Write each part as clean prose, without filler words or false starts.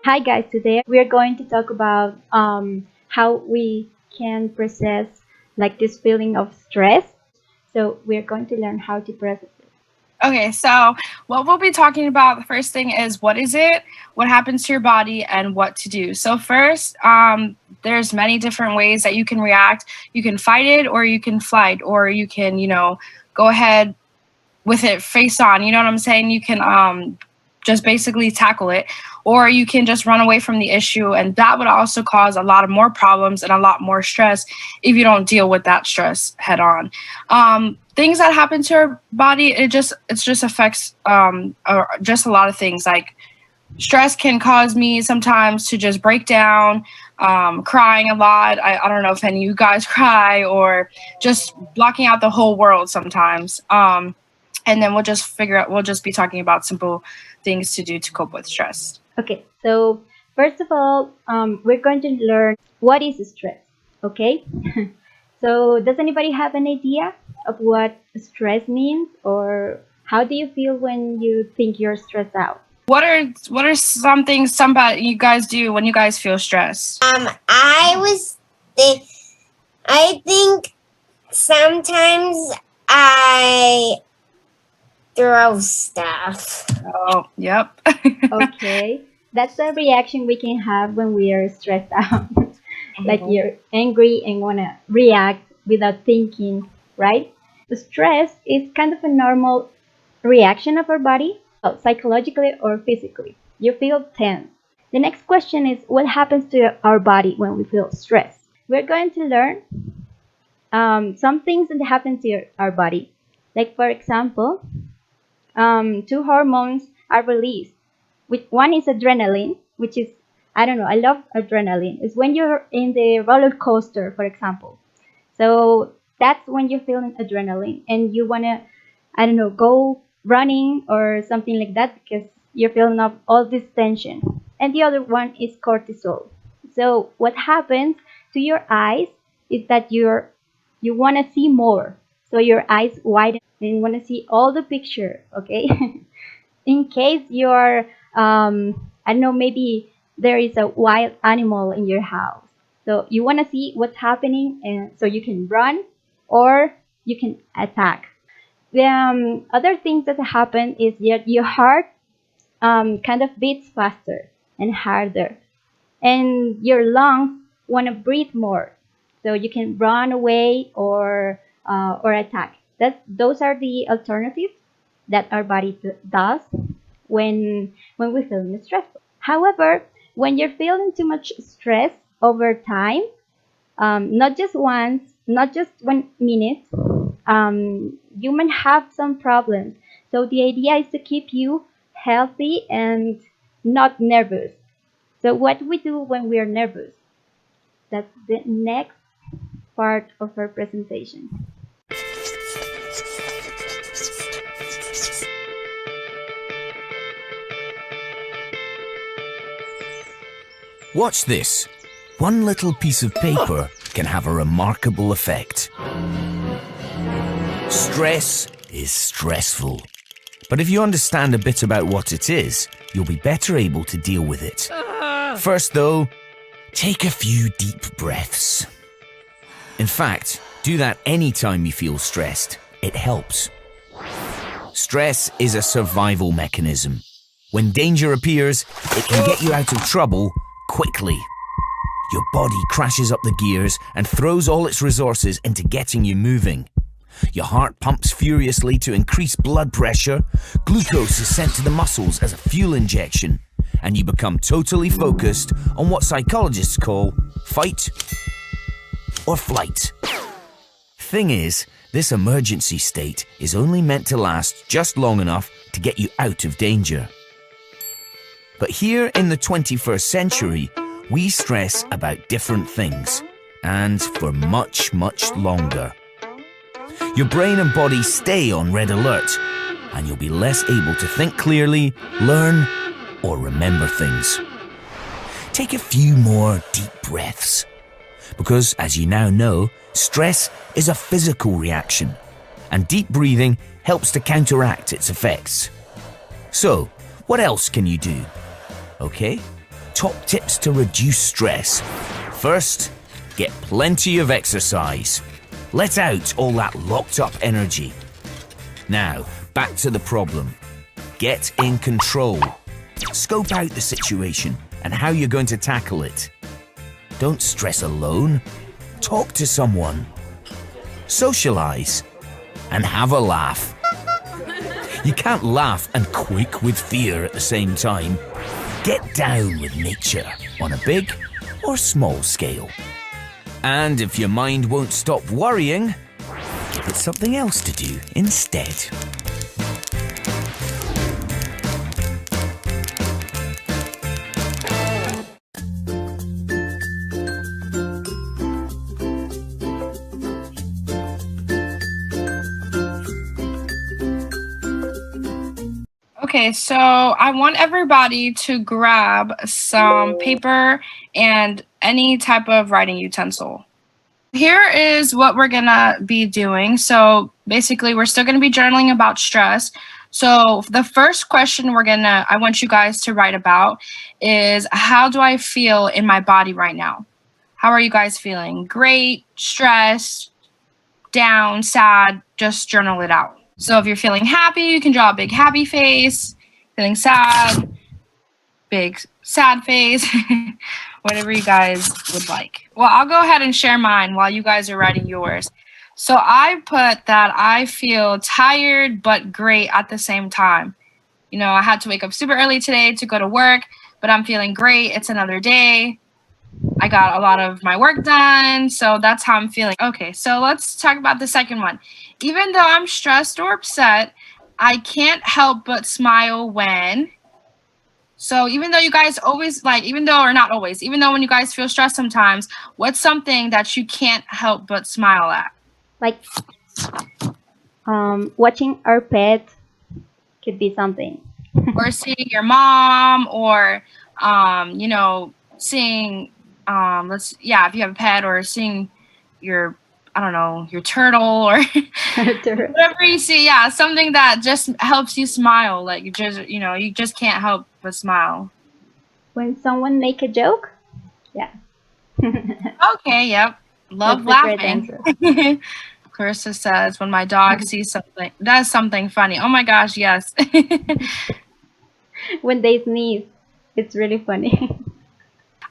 Hi guys, today we are going to talk about how we can process like this feeling of stress. So we're going to learn how to process it. Okay, so what we'll be talking about, the first thing is what is it, what happens to your body, and what to do. So first, there's many different ways that you can react. You can fight it, or you can flight, or you can, go ahead with it face on. You know what I'm saying? You can just basically tackle it, or you can just run away from the issue, and that would also cause a lot of more problems and a lot more stress if you don't deal with that stress head on. Things that happen to your body, it just affects just a lot of things. Like stress can cause me sometimes to just break down, crying a lot. I don't know if any of you guys cry, or just blocking out the whole world sometimes. And then we'll just be talking about simple things to do to cope with stress. Okay, so first of all, we're going to learn what is stress. Okay, so does anybody have an idea of what stress means, or how do you feel when you think you're stressed out? What are some things somebody you guys do when you guys feel stressed? I think sometimes I throw stuff. Oh, yep. Okay, that's a reaction we can have when we are stressed out. Like Mhm. you're angry and want to react without thinking, right? The stress is kind of a normal reaction of our body, psychologically or physically. You feel tense. The next question is what happens to our body when we feel stressed? We're going to learn some things that happen to our body. Like, for example, two hormones are released. One is adrenaline, which is, I don't know, I love adrenaline. It's when you're in the roller coaster, for example. So that's when you're feeling adrenaline and you want to, I don't know, go running or something like that because you're feeling of all this tension. And the other one is cortisol. So what happens to your eyes is that you want to see more. So your eyes widen and you want to see all the picture, okay? In case you're, I don't know, maybe there is a wild animal in your house. So you want to see what's happening, and so you can run or you can attack. The other things that happen is that your heart kind of beats faster and harder, and your lungs want to breathe more. So you can run away or attack. Those are the alternatives that our body does when we feel stressful. However, when you're feeling too much stress over time, not just once, not just 1 minute, you might have some problems. So the idea is to keep you healthy and not nervous. So what do we do when we are nervous? That's the next part of our presentation. Watch this. One little piece of paper can have a remarkable effect. Stress is stressful. But if you understand a bit about what it is, you'll be better able to deal with it. First though, take a few deep breaths. In fact, do that anytime you feel stressed. It helps. Stress is a survival mechanism. When danger appears, it can get you out of trouble quickly. Your body crashes up the gears and throws all its resources into getting you moving. Your heart pumps furiously to increase blood pressure, glucose is sent to the muscles as a fuel injection, and you become totally focused on what psychologists call fight or flight. Thing is, this emergency state is only meant to last just long enough to get you out of danger. But here in the 21st century, we stress about different things, and for much, much longer. Your brain and body stay on red alert, and you'll be less able to think clearly, learn, or remember things. Take a few more deep breaths, because as you now know, stress is a physical reaction, and deep breathing helps to counteract its effects. So, what else can you do? Okay, top tips to reduce stress. First, get plenty of exercise. Let out all that locked up energy. Now, back to the problem. Get in control. Scope out the situation and how you're going to tackle it. Don't stress alone. Talk to someone. Socialize. And have a laugh. You can't laugh and quake with fear at the same time. Get down with nature on a big or small scale. And if your mind won't stop worrying, give it something else to do instead. Okay, so I want everybody to grab some paper and any type of writing utensil. Here is what we're gonna be doing. So basically, we're still gonna be journaling about stress. So the first question I want you guys to write about is, how do I feel in my body right now? How are you guys feeling? Great, stressed, down, sad? Just journal it out. So if you're feeling happy, you can draw a big happy face. Feeling sad, big sad face. Whatever you guys would like. Well, I'll go ahead and share mine while you guys are writing yours. So I put that I feel tired but great at the same time. You know, I had to wake up super early today to go to work, but I'm feeling great. It's another day. I got a lot of my work done, so that's how I'm feeling. Okay, so let's talk about the second one. Even though I'm stressed or upset, I can't help but smile when... So even though you guys always, even though when you guys feel stressed sometimes, what's something that you can't help but smile at? Like watching our pet could be something. Or seeing your mom, or seeing if you have a pet, or seeing your, I don't know, your turtle, or whatever you see. Yeah, something that just helps you smile. Like you just can't help but smile. When someone make a joke, yeah. Okay, yep. Love That's a great laughing. answer. Clarissa says, when my dog does something funny. Oh my gosh, yes. When they sneeze, it's really funny.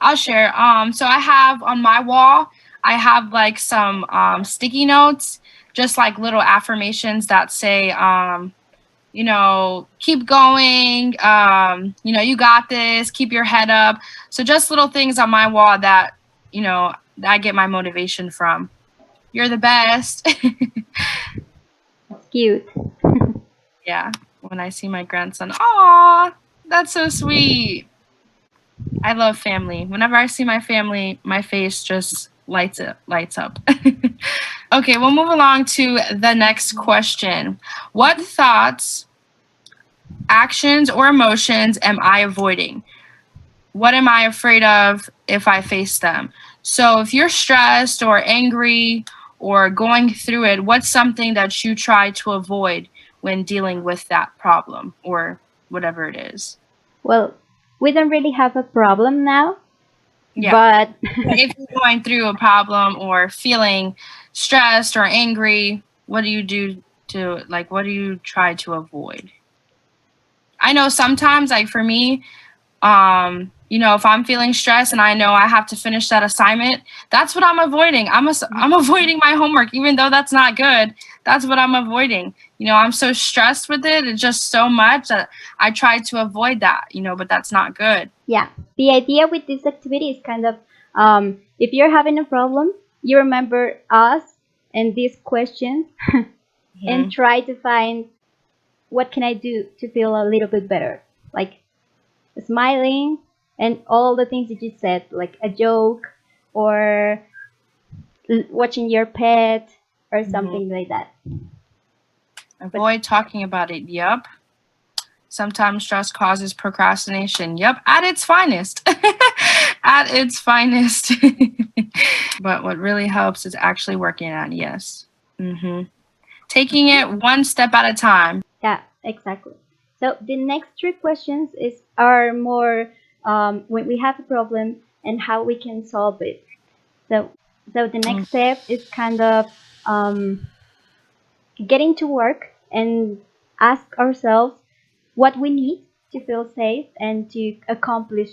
I'll share. So I have on my wall, I have like some sticky notes, just like little affirmations that say, keep going, you got this, keep your head up. So just little things on my wall that, I get my motivation from. You're the best. It's cute. Yeah, when I see my grandson, aw, that's so sweet. I love family. Whenever I see my family, my face just lights up. Okay, we'll move along to the next question. What thoughts, actions, or emotions am I avoiding? What am I afraid of if I face them? So if you're stressed or angry or going through it, what's something that you try to avoid when dealing with that problem or whatever it is? Well, we don't really have a problem now. Yeah. But if you're going through a problem or feeling stressed or angry, what do you do what do you try to avoid? I know sometimes, like for me, if I'm feeling stressed and I know I have to finish that assignment, that's what I'm avoiding. I'm avoiding my homework, even though that's not good. That's what I'm avoiding. I'm so stressed with it. It's just so much that I try to avoid that, but that's not good. Yeah, the idea with this activity is kind of, if you're having a problem, you remember us and these questions and try to find, what can I do to feel a little bit better? Like smiling and all the things that you said, like a joke or watching your pet or something like that. Avoid talking about it. Yep. Sometimes stress causes procrastination. Yep, at its finest. At its finest. But what really helps is actually working on it. Yes. Taking it one step at a time. Yeah, exactly. So the next three questions are more when we have a problem and how we can solve it. So, so the next step is kind of getting to work and ask ourselves what we need to feel safe and to accomplish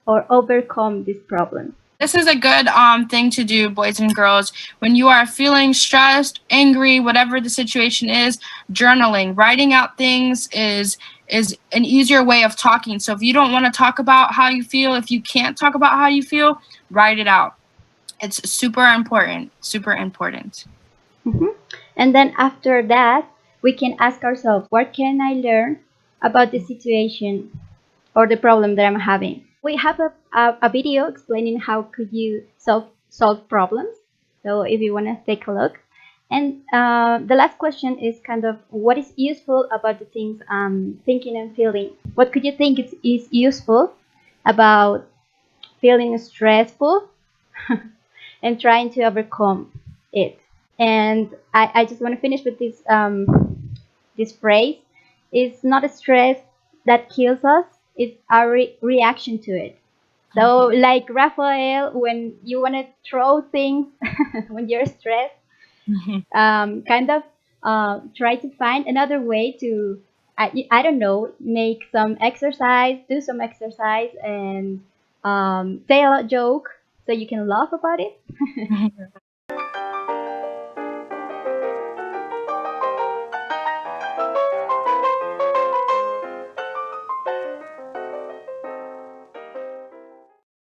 or overcome this problem. This is a good thing to do, boys and girls. When you are feeling stressed, angry, whatever the situation is, journaling, writing out things is an easier way of talking. So if you don't want to talk about how you feel, if you can't talk about how you feel, write it out. It's super important. Super important. Mhm. And then after that, we can ask ourselves, what can I learn about the situation or the problem that I'm having? We have a video explaining how could you solve problems. So if you want to take a look. And the last question is kind of what is useful about the things I'm thinking and feeling? What could you think is useful about feeling stressful and trying to overcome it? And I just want to finish with this phrase. It's not a stress that kills us, it's our reaction to it. So, like Raphael, when you want to throw things when you're stressed, kind of try to find another way to, I don't know, make some exercise, do some exercise, and say a joke so you can laugh about it.